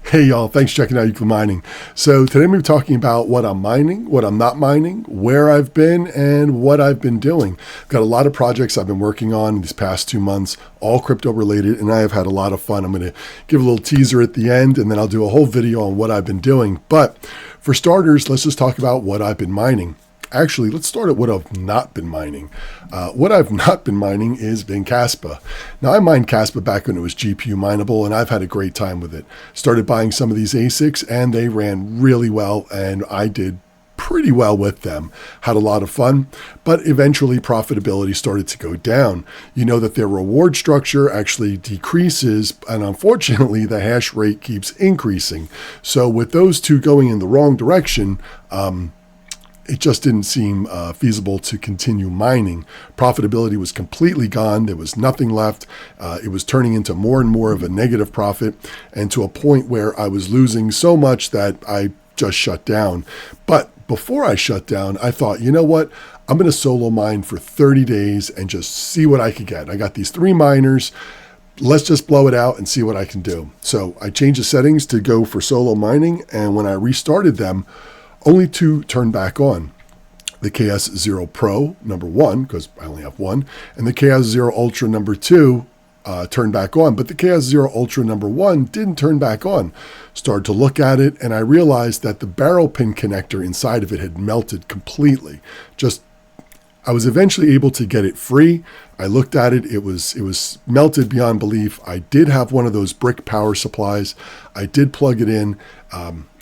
Hey y'all, thanks for checking out Euclid Mining. So today we're talking about what I'm mining, what I'm not mining, where I've been, and what I've been doing. I've got a lot of projects I've been working on these past 2 months, all crypto related, and I have had a lot of fun. I'm going to give a little teaser at the end, and then I'll do a whole video on what I've been doing. But for starters, let's just talk about what I've been mining. Actually, let's start at what I've not been mining. What I've not been mining is been Kaspa. Now, I mined Kaspa back when it was GPU mineable, and I've had a great time with it. Started buying some of these ASICs, and they ran really well, and I did pretty well with them. Had a lot of fun, but eventually profitability started to go down. You know that their reward structure actually decreases, and unfortunately, the hash rate keeps increasing. So with those two going in the wrong direction, it just didn't seem feasible to continue mining. Profitability was completely gone. There was nothing left. It was turning into more and more of a negative profit, and to a point where I was losing so much that I just shut down. But before I shut down, I thought, you know what? I'm going to solo mine for 30 days and just see what I could get. I got these 3 miners. Let's just blow it out and see what I can do. So I changed the settings to go for solo mining, and when I restarted them, only 2 turned back on. The KS0 Pro, number 1, because I only have 1, and the KS0 Ultra, number 2, turned back on. But the KS0 Ultra, number 1, didn't turn back on. Started to look at it, and I realized that the barrel pin connector inside of it had melted completely. I was eventually able to get it free. I looked at it. It was melted beyond belief. I did have one of those brick power supplies. I did plug it in.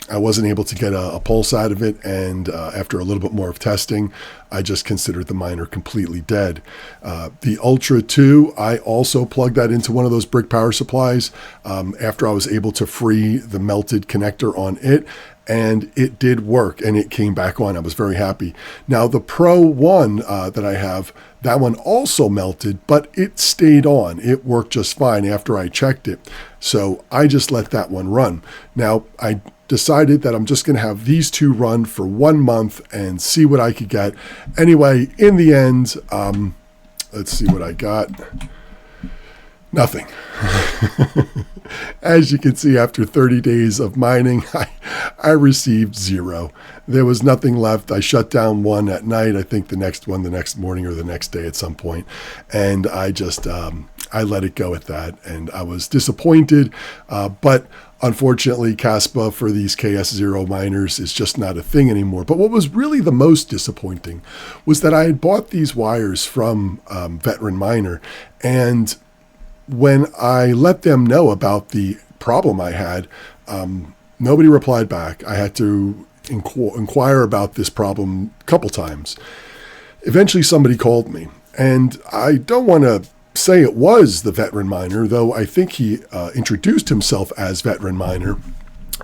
I wasn't able to get a pulse out of it, and after a little bit more of testing, I just considered the miner completely dead. The Ultra 2, I also plugged that into one of those brick power supplies after I was able to free the melted connector on it, and it did work, and it came back on. I was very happy. Now, the Pro 1 that I have, that one also melted, but it stayed on. It worked just fine after I checked it. So I just let that one run. Now, I decided that I'm just going to have these 2 run for 1 month and see what I could get. Anyway, in the end, let's see what I got. Nothing. As you can see, after 30 days of mining, I received 0. There was nothing left. I shut down one at night. I think the next one the next morning or the next day at some point. And I just, I let it go at that. And I was disappointed. But unfortunately, Kaspa for these KS0 miners is just not a thing anymore. But what was really the most disappointing was that I had bought these wires from Veteran Miner, and when I let them know about the problem I had, nobody replied back. I had to inquire about this problem a couple times. Eventually somebody called me, and I don't want to say it was the Veteran Miner, though I think he introduced himself as Veteran Miner.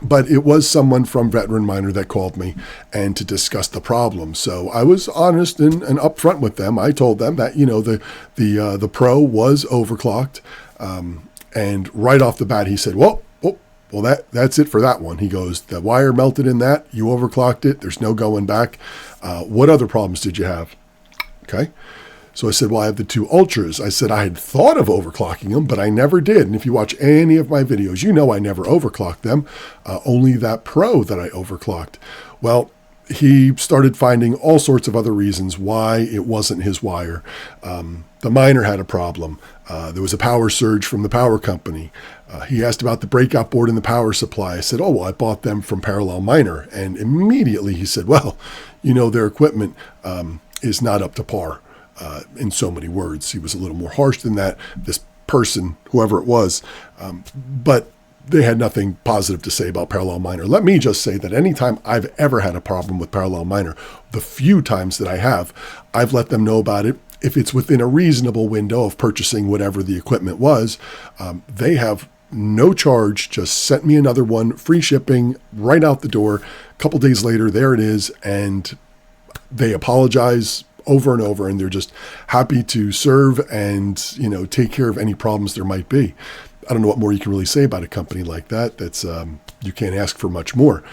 But it was someone from Veteran Miner that called me and to discuss the problem. So I was honest and upfront with them. I told them that, you know, the Pro was overclocked. And right off the bat, he said, well, that's it for that one. He goes, the wire melted in that. You overclocked it. There's no going back. What other problems did you have? Okay. So I said, well, I have the 2 Ultras. I said I had thought of overclocking them, but I never did. And if you watch any of my videos, you know I never overclocked them. Only that Pro that I overclocked. Well, he started finding all sorts of other reasons why it wasn't his wire. The miner had a problem. There was a power surge from the power company. He asked about the breakout board and the power supply. I said, oh, well, I bought them from Parallel Miner. And immediately he said, well, you know, their equipment is not up to par. In so many words. He was a little more harsh than that, this person, whoever it was, but they had nothing positive to say about Parallel Miner. Let me just say that anytime I've ever had a problem with Parallel Miner, the few times that I have, I've let them know about it. If it's within a reasonable window of purchasing whatever the equipment was, they have no charge, just sent me another one, free shipping, right out the door. A couple days later, there it is, and they apologize over and over, and they're just happy to serve and, you know, take care of any problems there might be. I don't know what more you can really say about a company like that. That's you can't ask for much more.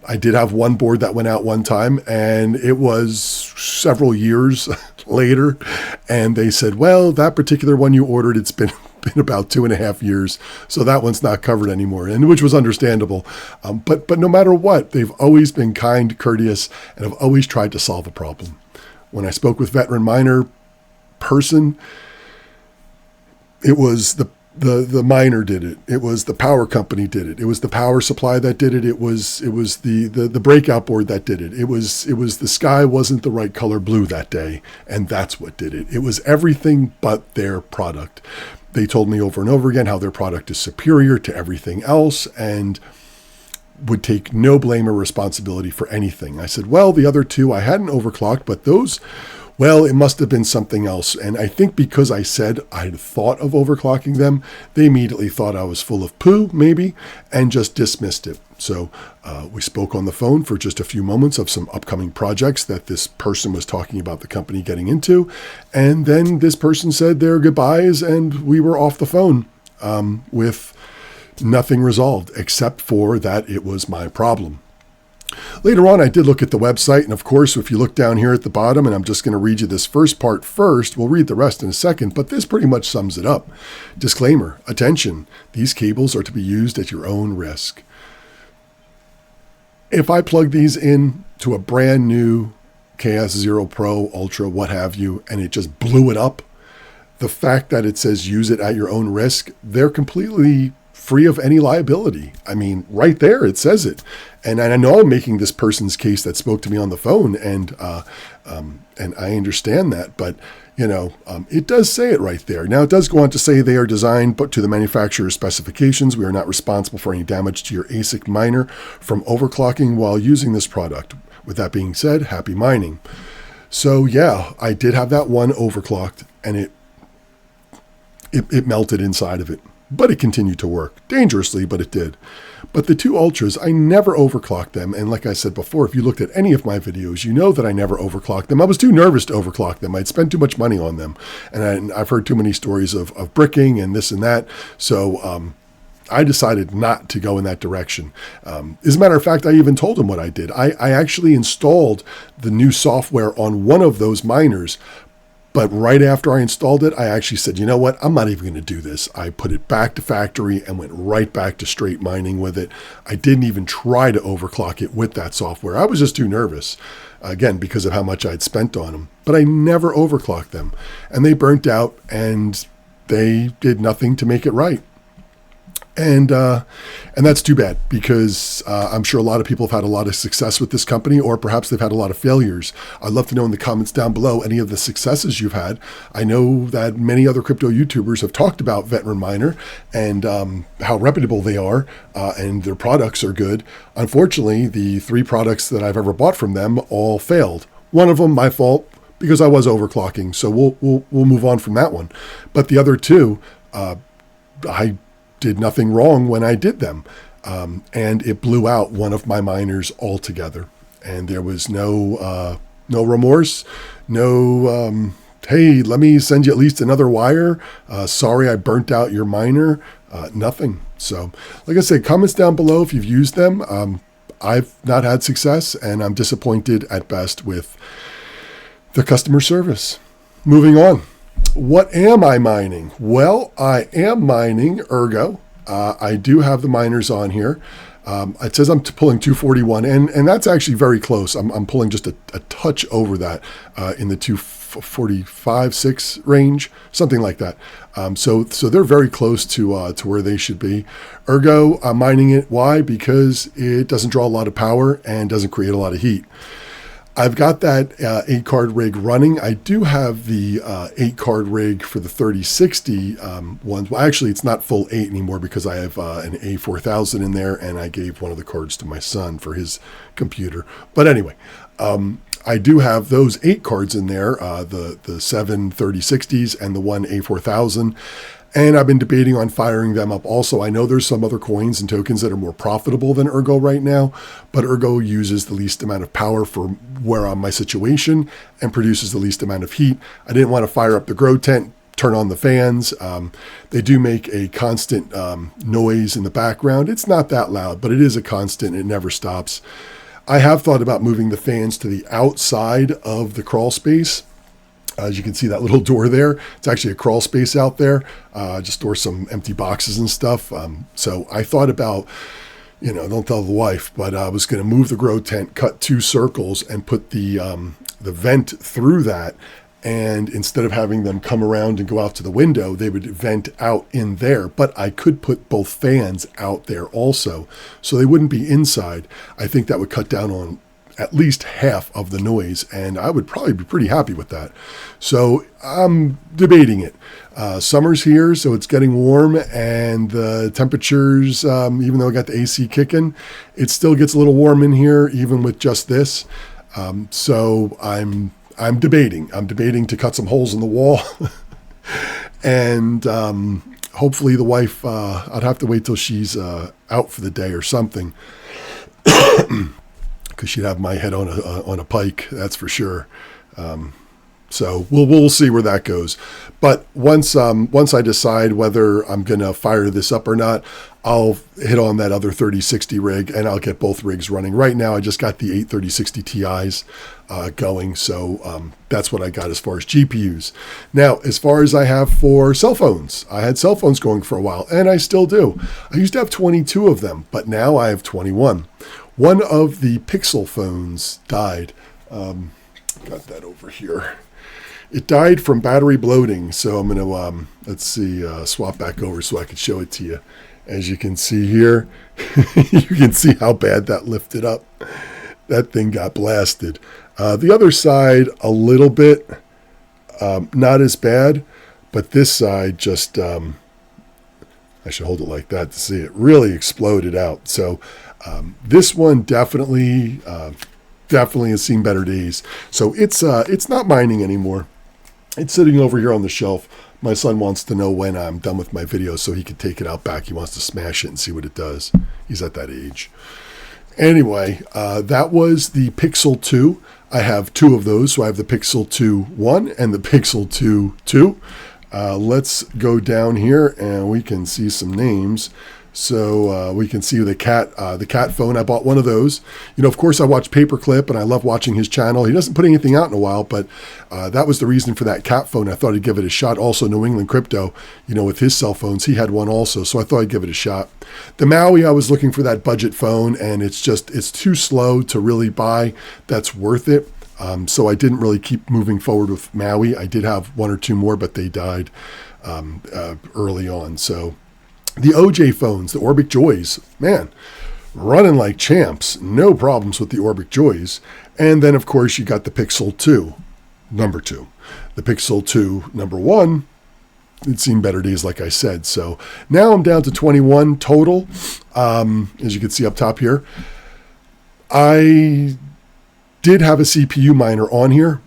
I did have one board that went out one time, and it was several years later, and they said, well, that particular one you ordered, it's been in about 2.5 years. So that one's not covered anymore, and which was understandable. But no matter what, they've always been kind, courteous, and have always tried to solve a problem. When I spoke with Veteran Miner person, it was the miner did it. It was the power company did it. It was the power supply that did it. It was the breakout board that did it. It was the sky wasn't the right color blue that day, and that's what did it. It was everything but their product. They told me over and over again how their product is superior to everything else and would take no blame or responsibility for anything. I said, well, the other two I hadn't overclocked, but those, well, it must have been something else. And I think because I said I'd thought of overclocking them, they immediately thought I was full of poo, maybe, and just dismissed it. So we spoke on the phone for just a few moments of some upcoming projects that this person was talking about the company getting into. And then this person said their goodbyes, and we were off the phone with nothing resolved, except for that it was my problem. Later on, I did look at the website, and of course, if you look down here at the bottom, and I'm just going to read you this first part first, we'll read the rest in a second, but this pretty much sums it up. Disclaimer, attention, these cables are to be used at your own risk. If I plug these in to a brand new KS0 Pro, Ultra, what have you, and it just blew it up, the fact that it says use it at your own risk, they're completely free of any liability. I mean, right there, it says it. And I know I'm making this person's case that spoke to me on the phone, and I understand that, but it does say it right there. Now, it does go on to say they are designed but to the manufacturer's specifications. We are not responsible for any damage to your ASIC miner from overclocking while using this product. With that being said, happy mining. So yeah, I did have that one overclocked, and it melted inside of it. But it continued to work. Dangerously, but it did. But the two Ultras, I never overclocked them. And like I said before, if you looked at any of my videos, you know that I never overclocked them. I was too nervous to overclock them. I'd spent too much money on them. And I've heard too many stories of bricking and this and that. So I decided not to go in that direction. As a matter of fact, I even told him what I did. I actually installed the new software on one of those miners. But right after I installed it, I actually said, you know what? I'm not even going to do this. I put it back to factory and went right back to straight mining with it. I didn't even try to overclock it with that software. I was just too nervous, again, because of how much I'd spent on them. But I never overclocked them. And they burnt out, and they did nothing to make it right. And that's too bad, because I'm sure a lot of people have had a lot of success with this company, or perhaps they've had a lot of failures. I'd love to know in the comments down below any of the successes you've had. I know that many other crypto YouTubers have talked about Veteran Miner and how reputable they are, and their products are good. Unfortunately, the 3 products that I've ever bought from them all failed. One of them, my fault, because I was overclocking. So we'll move on from that one. But the other 2, I did nothing wrong when I did them. And it blew out one of my miners altogether. And there was no remorse, no, hey, let me send you at least another wire. Sorry, I burnt out your miner. Nothing. So like I said, comments down below if you've used them. I've not had success, and I'm disappointed at best with the customer service. Moving on. What am I mining? Well, I am mining Ergo. I do have the miners on here. It says I'm pulling 241, and that's actually very close. I'm pulling just a touch over that in the 245, 6 range, something like that. So they're very close to where they should be. Ergo, I'm mining it. Why? Because it doesn't draw a lot of power and doesn't create a lot of heat. I've got that 8-card rig running. I do have the 8-card rig for the 3060 ones. Well, actually, it's not full 8 anymore because I have an A4000 in there, and I gave one of the cards to my son for his computer. But anyway, I do have those 8 cards in there, the 7 3060s and the one A4000. And I've been debating on firing them up also. I know there's some other coins and tokens that are more profitable than Ergo right now, but Ergo uses the least amount of power for where I'm my situation and produces the least amount of heat. I didn't want to fire up the grow tent, turn on the fans. They do make a constant noise in the background. It's not that loud, but it is a constant. It never stops. I have thought about moving the fans to the outside of the crawl space. As you can see that little door there, it's actually a crawl space out there. Just store some empty boxes and stuff. So I thought about, don't tell the wife, but I was going to move the grow tent, cut 2 circles, and put the vent through that. And instead of having them come around and go out to the window, they would vent out in there. But I could put both fans out there also, so they wouldn't be inside. I think that would cut down on at least half of the noise, and I would probably be pretty happy with that. So I'm debating it. Summer's here, so it's getting warm, and the temperatures, even though I got the AC kicking, it still gets a little warm in here, even with just this. So I'm debating. I'm debating to cut some holes in the wall, and hopefully the wife. I'd have to wait till she's out for the day or something. Because she'd have my head on a pike, that's for sure. So we'll see where that goes. But once I decide whether I'm gonna fire this up or not, I'll hit on that other 3060 rig, and I'll get both rigs running. Right now, I just got the 8 3060 Ti's going, so that's what I got as far as GPUs. Now, as far as I have for cell phones, I had cell phones going for a while, and I still do. I used to have 22 of them, but now I have 21. One of the Pixel phones died. Got that over here. It died from battery bloating, so I'm going to, let's see, swap back over so I can show it to you. As you can see here, you can see how bad that lifted up. That thing got blasted. The other side, a little bit, not as bad, but this side just, I should hold it like that to see it, really exploded out. So this one definitely has seen better days. So it's not mining anymore. It's sitting over here on the shelf. My son wants to know when I'm done with my video so he can take it out back. He wants to smash it and see what it does. He's at that age. Anyway, that was the Pixel 2. I have 2 of those. So I have the Pixel 2 1 and the Pixel 2 2. Let's go down here and we can see some names. So we can see the cat phone. I bought one of those. Of course, I watch Paperclip, and I love watching his channel. He doesn't put anything out in a while, but that was the reason for that cat phone. I thought I'd give it a shot. Also, New England Crypto, with his cell phones, he had one also, so I thought I'd give it a shot. The Maui, I was looking for that budget phone, and it's too slow to really buy. That's worth it. So I didn't really keep moving forward with Maui. I did have 1 or 2 more, but they died early on. So the OJ phones, the Orbic Joys, man, running like champs. No problems with the Orbic Joys. And then, of course, you got the Pixel 2, number 2. The Pixel 2, number 1, it's seen better days, like I said. So now I'm down to 21 total, as you can see up top here. I did have a CPU miner on here.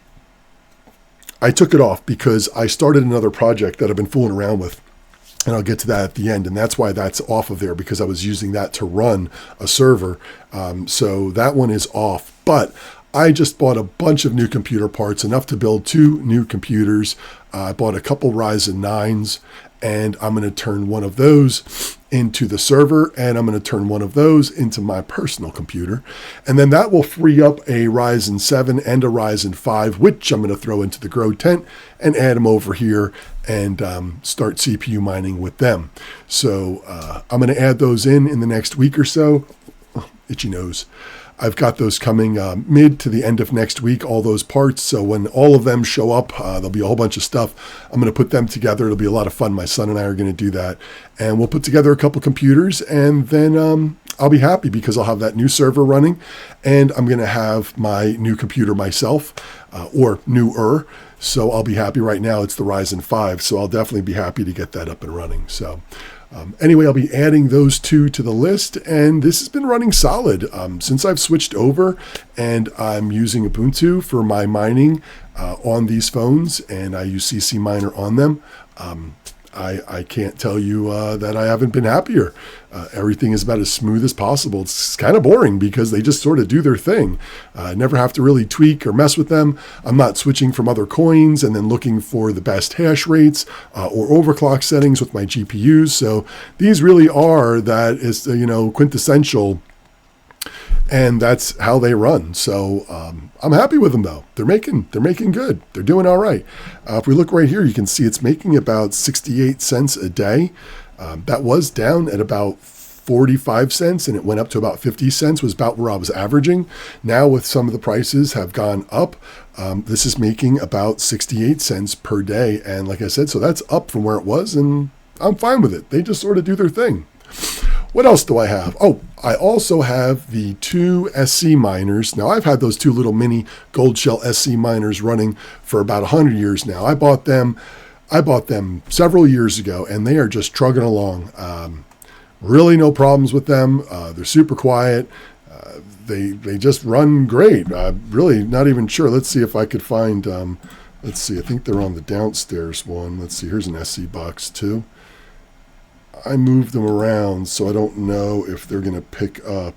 I took it off because I started another project that I've been fooling around with. And I'll get to that at the end. And that's why that's off of there, because I was using that to run a server. So that one is off. But I just bought a bunch of new computer parts, enough to build 2 new computers. I bought a couple Ryzen 9s, and I'm going to turn one of those into the server, and I'm going to turn one of those into my personal computer. And then that will free up a Ryzen 7 and a Ryzen 5, which I'm going to throw into the grow tent and add them over here and start CPU mining with them. So I'm going to add those in the next week or so. Oh, itchy nose. I've got those coming mid to the end of next week, all those parts. So when all of them show up, there'll be a whole bunch of stuff. I'm going to put them together. It'll be a lot of fun. My son and I are going to do that. And we'll put together a couple computers, and then I'll be happy because I'll have that new server running, and I'm going to have my new computer myself, or newer. So I'll be happy. Right now it's the Ryzen 5, so I'll definitely be happy to get that up and running. So anyway, I'll be adding those 2 to the list, and this has been running solid since I've switched over, and I'm using Ubuntu for my mining on these phones, and I use CC Miner on them. I can't tell you that I haven't been happier. Everything is about as smooth as possible. It's kind of boring because they just sort of do their thing. I never have to really tweak or mess with them. I'm not switching from other coins and then looking for the best hash rates or overclock settings with my GPUs. So these really are that is quintessential And that's how they run. So I'm happy with them, though. They're making good. They're doing all right. If we look right here, you can see it's making about 68 cents a day. That was down at about 45 cents, and it went up to about 50 cents, was about where I was averaging. Now, with some of the prices have gone up, this is making about 68 cents per day. And like I said, so that's up from where it was, and I'm fine with it. They just sort of do their thing. What else do I have? Oh, I also have the 2 SC miners. Now, I've had those 2 little mini gold shell SC miners running for about 100 years now. I bought them several years ago, and they are just trugging along. Really no problems with them. They're super quiet. They just run great. Really not even sure. Let's see if I could find, let's see, I think they're on the downstairs one. Let's see, here's an SC box too. I moved them around, so I don't know if they're going to pick up.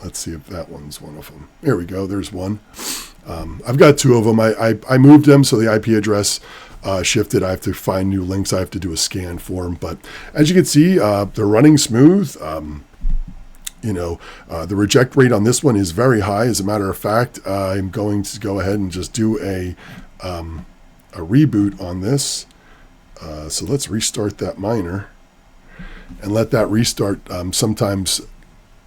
Let's see if that one's one of them. There we go. There's one. I've got 2 of them. I moved them, so the IP address shifted. I have to find new links. I have to do a scan for them. But as you can see, they're running smooth. The reject rate on this one is very high. As a matter of fact, I'm going to go ahead and just do a reboot on this. So let's restart that miner and let that restart. Sometimes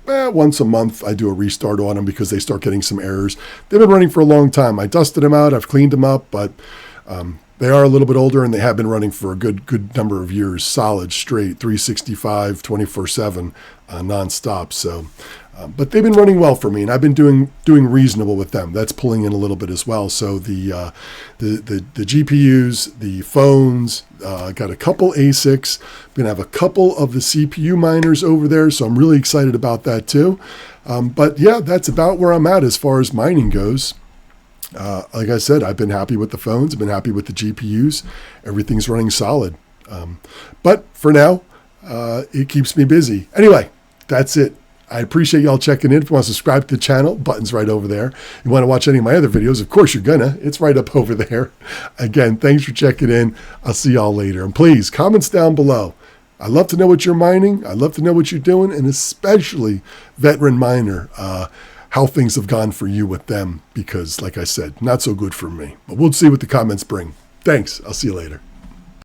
once a month I do a restart on them because they start getting some errors. They've been running for a long time. I dusted them out. I've cleaned them up, but they are a little bit older, and they have been running for a good number of years, solid, straight, 365, 24/7, nonstop. So, but they've been running well for me, and I've been doing reasonable with them. That's pulling in a little bit as well. So the GPUs, the phones, got a couple ASICs. I'm gonna have a couple of the CPU miners over there, so I'm really excited about that too. But yeah, that's about where I'm at as far as mining goes. Like I said, I've been happy with the phones. I've been happy with the GPUs. Everything's running solid. But for now, it keeps me busy. Anyway, that's it. I appreciate y'all checking in. If you want to subscribe to the channel, button's right over there. If you want to watch any of my other videos, of course you're gonna. It's right up over there. Again, thanks for checking in. I'll see y'all later. And please, comments down below. I love to know what you're mining. I love to know what you're doing, and especially veteran miner, how things have gone for you with them, because like I said, not so good for me. But we'll see what the comments bring. Thanks. I'll see you later.